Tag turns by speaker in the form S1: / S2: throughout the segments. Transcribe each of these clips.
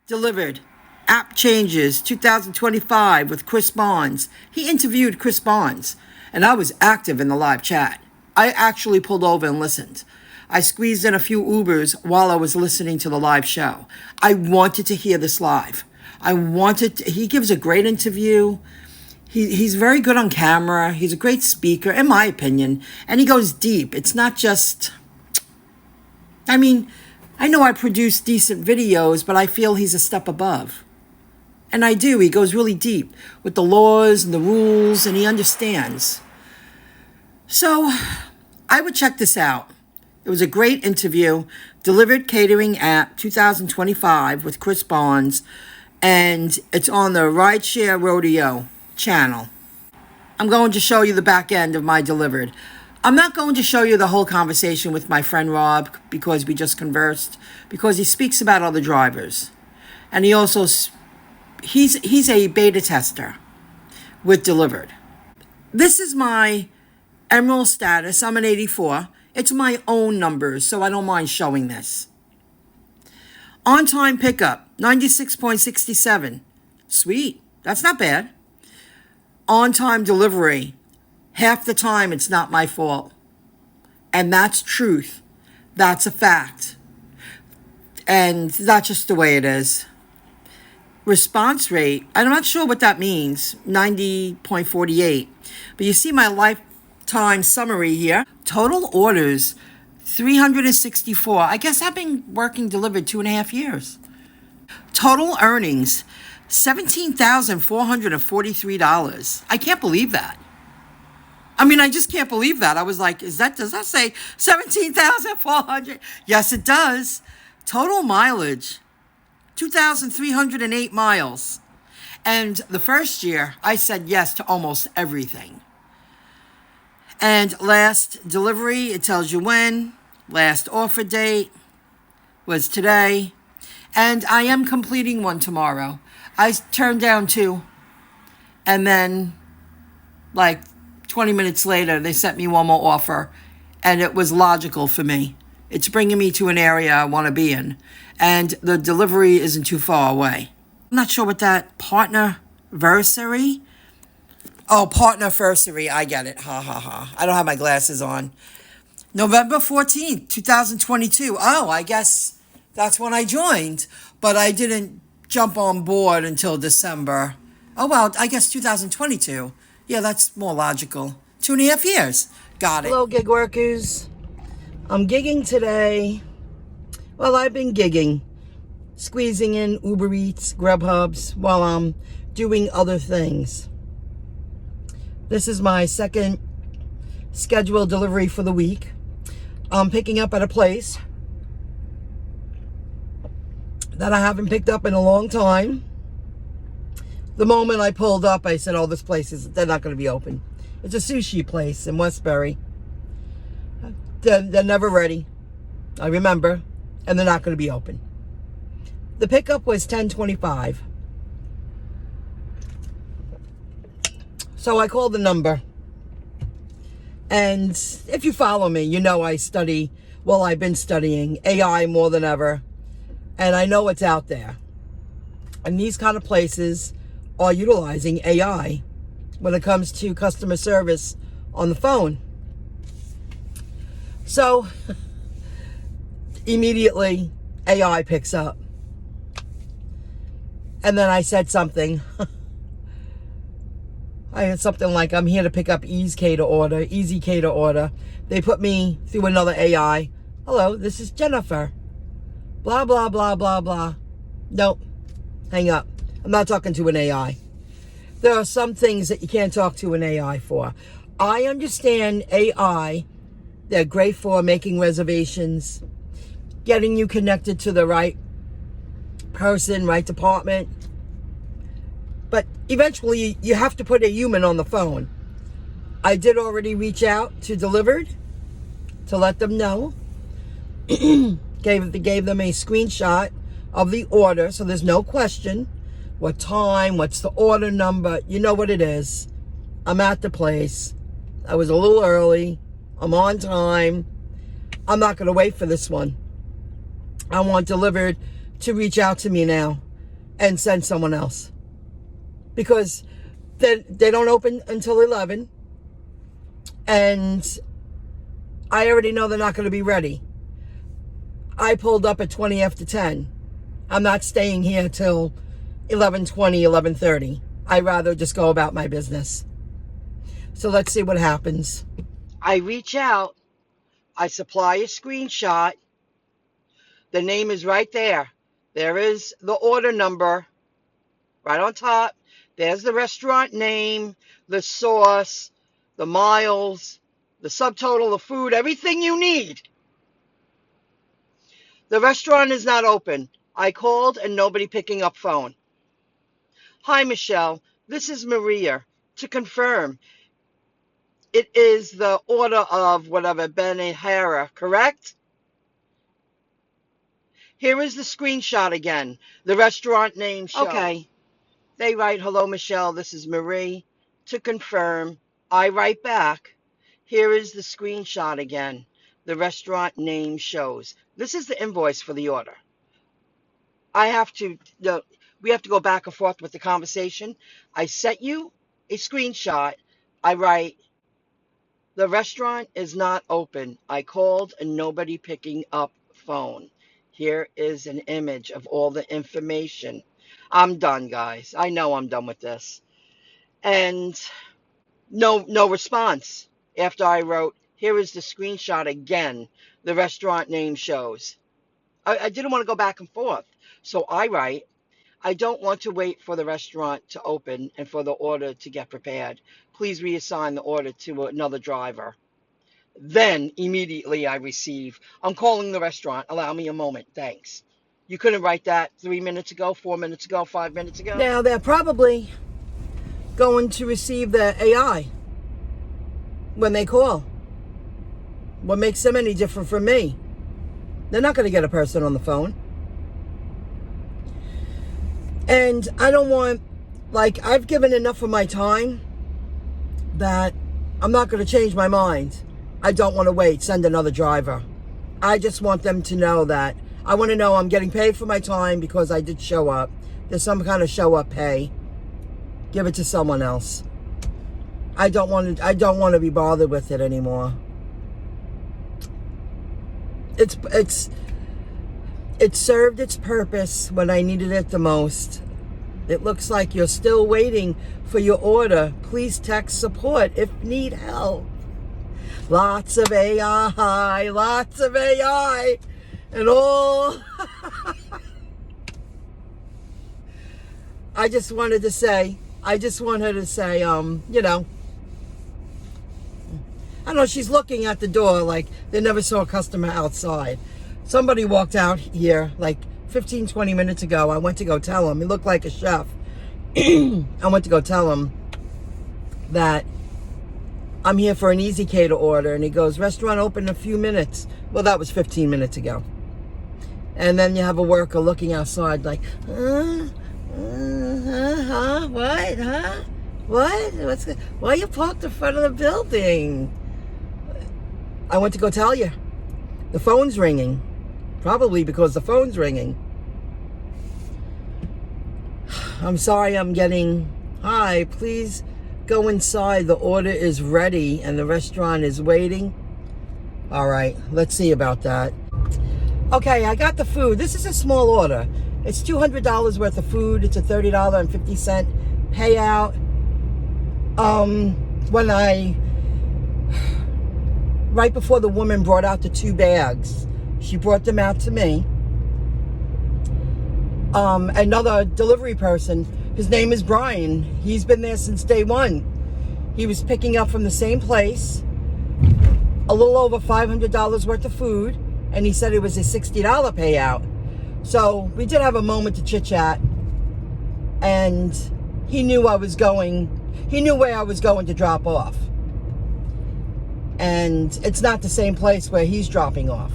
S1: Delivered. App changes 2025 with Chris Bonds. He interviewed Chris Bonds, and I was active in the live chat. I actually pulled over and listened. I squeezed in a few Ubers while I was listening to the live show. I wanted to hear this live. He gives a great interview. He's very good on camera. He's a great speaker, in my opinion, and he goes deep. It's not just, I know I produce decent videos, but I feel he's a step above. And I do. He goes really deep with the laws and the rules, and he understands. So I would check this out. It was a great interview. Delivered Catering App 2025 with Chris Bonds, and it's on the Rideshare Rodeo channel. I'm going to show you the back end of my Delivered. I'm not going to show you the whole conversation with my friend Rob because we just conversed, because he speaks about other drivers. And he also, he's a beta tester with Delivered. This is my Emerald status. I'm an 84. It's my own numbers, so I don't mind showing this. On-time pickup, 96.67. Sweet. That's not bad. On-time delivery, half the time it's not my fault. And that's truth. That's a fact. And that's just the way it is. Response rate, I'm not sure what that means, 90.48. But you see my lifetime summary here. Total orders, 364. I guess I've been working Delivered 2.5 years. Total earnings, $17,443. I can't believe that. I just can't believe that. I was like, does that say 17,400? Yes, it does. Total mileage, 2,308 miles. And the first year, I said yes to almost everything. And last delivery, it tells you when. Last offer date was today. And I am completing one tomorrow. I turned down 2. And then, 20 minutes later, they sent me one more offer. And it was logical for me. It's bringing me to an area I want to be in. And the delivery isn't too far away. I'm not sure what that partnerversary. Oh, partnerversary. I get it. Ha, ha, ha. I don't have my glasses on. November 14th, 2022. Oh, I guess that's when I joined. But I didn't jump on board until December. Oh, well, I guess 2022. Yeah, that's more logical. 2.5 years. Got it. Hello, gig workers. I'm gigging today. Well, I've been gigging. Squeezing in Uber Eats, Grubhubs, while I'm doing other things. This is my second scheduled delivery for the week. I'm picking up at a place that I haven't picked up in a long time. The moment I pulled up, I said, oh, this place they're not going to be open. It's a sushi place in Westbury. They're never ready. I remember. And they're not going to be open. The pickup was 10:25. So I called the number. And if you follow me, you know I've been studying AI more than ever. And I know it's out there. And these kind of places are utilizing AI when it comes to customer service on the phone. So immediately AI picks up. And then I said something. I had something like, I'm here to pick up Easy K to order. They put me through another AI. Hello, this is Jennifer. Blah, blah, blah, blah, blah. Nope. Hang up. I'm not talking to an AI. There are some things that you can't talk to an AI for. I understand AI. They're great for making reservations, getting you connected to the right person, right department. But eventually, you have to put a human on the phone. I did already reach out to Delivered to let them know. Gave them a screenshot of the order, so there's no question. What time, what's the order number, you know what it is. I'm at the place. I was a little early. I'm on time. I'm not going to wait for this one. I want Delivered to reach out to me now and send someone else. Because they don't open until 11. And I already know they're not going to be ready. I pulled up at 20 after 10. I'm not staying here till 11:20, 11:30. I'd rather just go about my business. So let's see what happens. I reach out. I supply a screenshot. The name is right there. There is the order number right on top. There's the restaurant name, the sauce, the miles, the subtotal of food, everything you need. The restaurant is not open. I called and nobody picking up phone. Hi, Michelle. This is Maria. To confirm, it is the order of whatever, Benihara, correct? Here is the screenshot again. The restaurant name shows. Okay. They write, hello, Michelle. This is Marie. To confirm, I write back. Here is the screenshot again. The restaurant name shows. This is the invoice for the order. We have to go back and forth with the conversation. I sent you a screenshot. I write, the restaurant is not open. I called and nobody picking up phone. Here is an image of all the information. I'm done, guys. I know I'm done with this. And no response after I wrote, here is the screenshot again. The restaurant name shows. I didn't want to go back and forth. So I write, I don't want to wait for the restaurant to open and for the order to get prepared. Please reassign the order to another driver. Then immediately I receive, I'm calling the restaurant. Allow me a moment. Thanks. You couldn't write that 3 minutes ago, 4 minutes ago, 5 minutes ago? Now they're probably going to receive the AI when they call. What makes them any different from me? They're not going to get a person on the phone. And I don't want, I've given enough of my time that I'm not going to change my mind. I don't want to wait. Send another driver. I just want them to know that. I want to know I'm getting paid for my time because I did show up. There's some kind of show up pay. Give it to someone else. I don't want to be bothered with it anymore. It served its purpose when I needed it the most. It looks like you're still waiting for your order. Please text support if need help. Lots of AI, and all. I just want her to say, I don't know, she's looking at the door like they never saw a customer outside. Somebody walked out here 15, 20 minutes ago. I went to go tell him. He looked like a chef. I went to go tell him that I'm here for an Easy Cater order. And he goes, restaurant open in a few minutes. Well, that was 15 minutes ago. And then you have a worker looking outside like, what? Why you parked in front of the building? I went to go tell you. The phone's ringing. Probably because the phone's ringing. I'm sorry I'm getting, hi, please go inside. The order is ready and the restaurant is waiting. All right, let's see about that. Okay, I got the food. This is a small order. It's $200 worth of food. It's a $30.50 payout. Right before the woman brought out the 2 bags, she brought them out to me. Another delivery person, his name is Brian. He's been there since day one. He was picking up from the same place, a little over $500 worth of food, and he said it was a $60 payout. So we did have a moment to chit chat, and he knew where I was going to drop off. And it's not the same place where he's dropping off.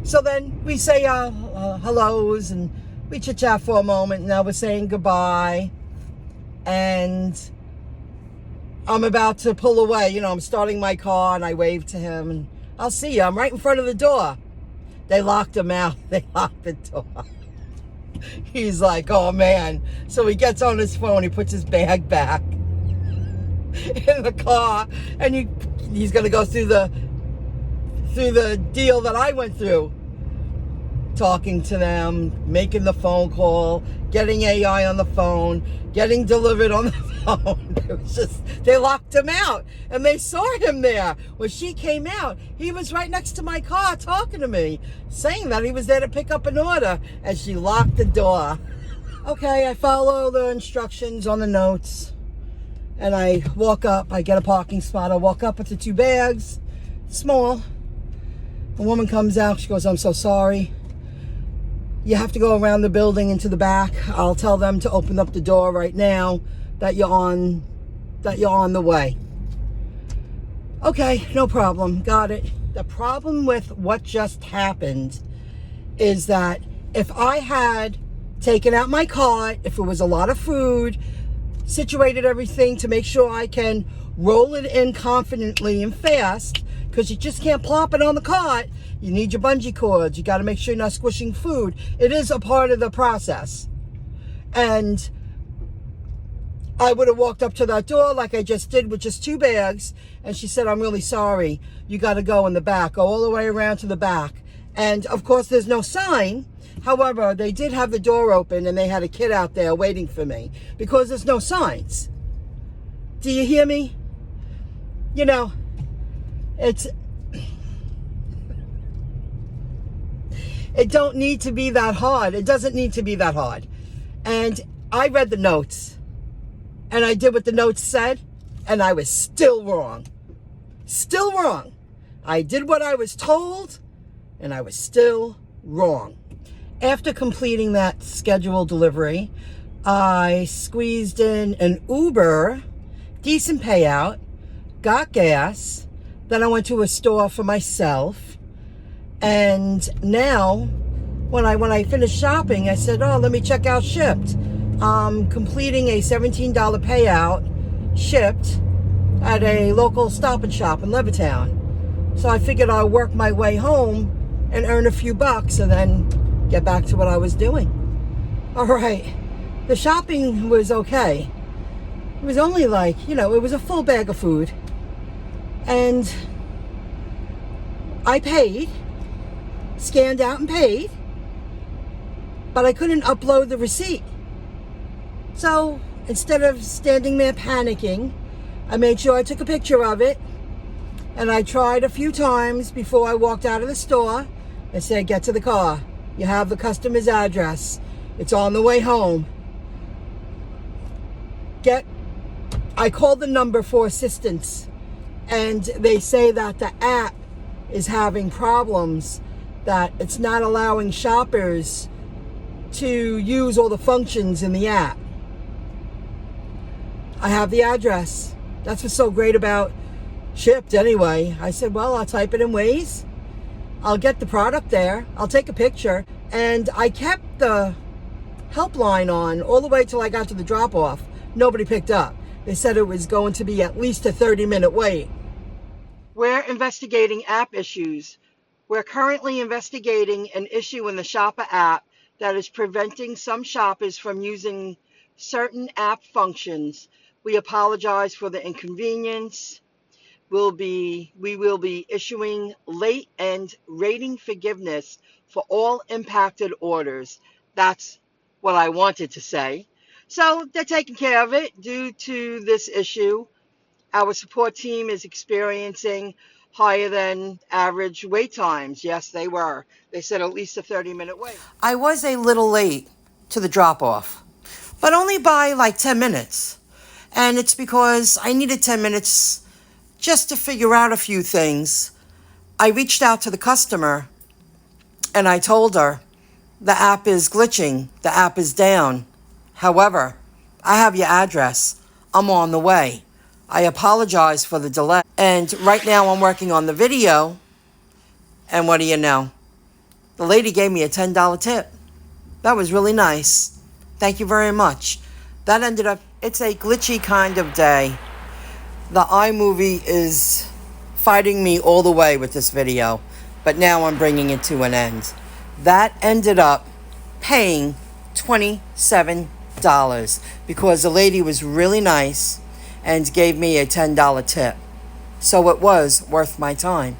S1: So then we say hellos and we chit chat for a moment. Now we're saying goodbye. And I'm about to pull away. I'm starting my car and I wave to him and I'll see you. I'm right in front of the door. They locked him out. They locked the door. He's like, oh man. So he gets on his phone, he puts his bag back in the car, and he's gonna go through the deal that I went through. Talking to them, making the phone call, getting AI on the phone, getting delivered on the phone. It was just, they locked him out, and they saw him there. When she came out, he was right next to my car talking to me, saying that he was there to pick up an order, and she locked the door. Okay, I follow the instructions on the notes, and I walk up, I get a parking spot, I walk up with the 2 bags, small. A woman comes out, she goes, I'm so sorry. You have to go around the building into the back. I'll tell them to open up the door right now that you're on the way. Okay, no problem. Got it. The problem with what just happened is that if I had taken out my cart, if it was a lot of food, situated everything to make sure I can roll it in confidently and fast, because you just can't plop it on the cart. You need your bungee cords. You got to make sure you're not squishing food. It is a part of the process. And I would have walked up to that door like I just did with just 2 bags. And she said, I'm really sorry. You got to go in the back. Go all the way around to the back. And of course, there's no sign. However, they did have the door open, and they had a kid out there waiting for me because there's no signs. Do you hear me? You know, it don't need to be that hard. It doesn't need to be that hard. And I read the notes, and I did what the notes said, and I was still wrong. Still wrong. I did what I was told, and I was still wrong. After completing that scheduled delivery, I squeezed in an Uber, decent payout, got gas, then I went to a store for myself. And now, when I finished shopping, I said, oh, let me check out Shipt. Completing a $17 payout, Shipt, at a local Stop and Shop in Levittown. So I figured I'd work my way home and earn a few bucks and then get back to what I was doing. All right, the shopping was okay. It was only like, it was a full bag of food. And I paid, scanned out and paid, but I couldn't upload the receipt. So instead of standing there panicking, I made sure I took a picture of it, and I tried a few times before I walked out of the store. I said, get to the car. You have the customer's address. It's on the way home. I called the number for assistance, and they say that the app is having problems, that it's not allowing shoppers to use all the functions in the app. I have the address. That's what's so great about Shipt anyway. I said, well, I'll type it in Waze. I'll get the product there. I'll take a picture. And I kept the helpline on all the way till I got to the drop-off. Nobody picked up. They said it was going to be at least a 30-minute wait. We're investigating app issues. We're currently investigating an issue in the Shopper app that is preventing some shoppers from using certain app functions. We apologize for the inconvenience. We will be issuing late and rating forgiveness for all impacted orders. That's what I wanted to say. So they're taking care of it due to this issue. Our support team is experiencing higher than average wait times. Yes, they were. They said at least a 30-minute wait. I was a little late to the drop-off, but only by like 10 minutes. And it's because I needed 10 minutes just to figure out a few things. I reached out to the customer and I told her the app is glitching, the app is down. However, I have your address. I'm on the way. I apologize for the delay. And right now I'm working on the video. And what do you know? The lady gave me a $10 tip. That was really nice. Thank you very much. That ended up, it's a glitchy kind of day. The iMovie is fighting me all the way with this video, but now I'm bringing it to an end. That ended up paying $27 because the lady was really nice and gave me a $10 tip. So it was worth my time.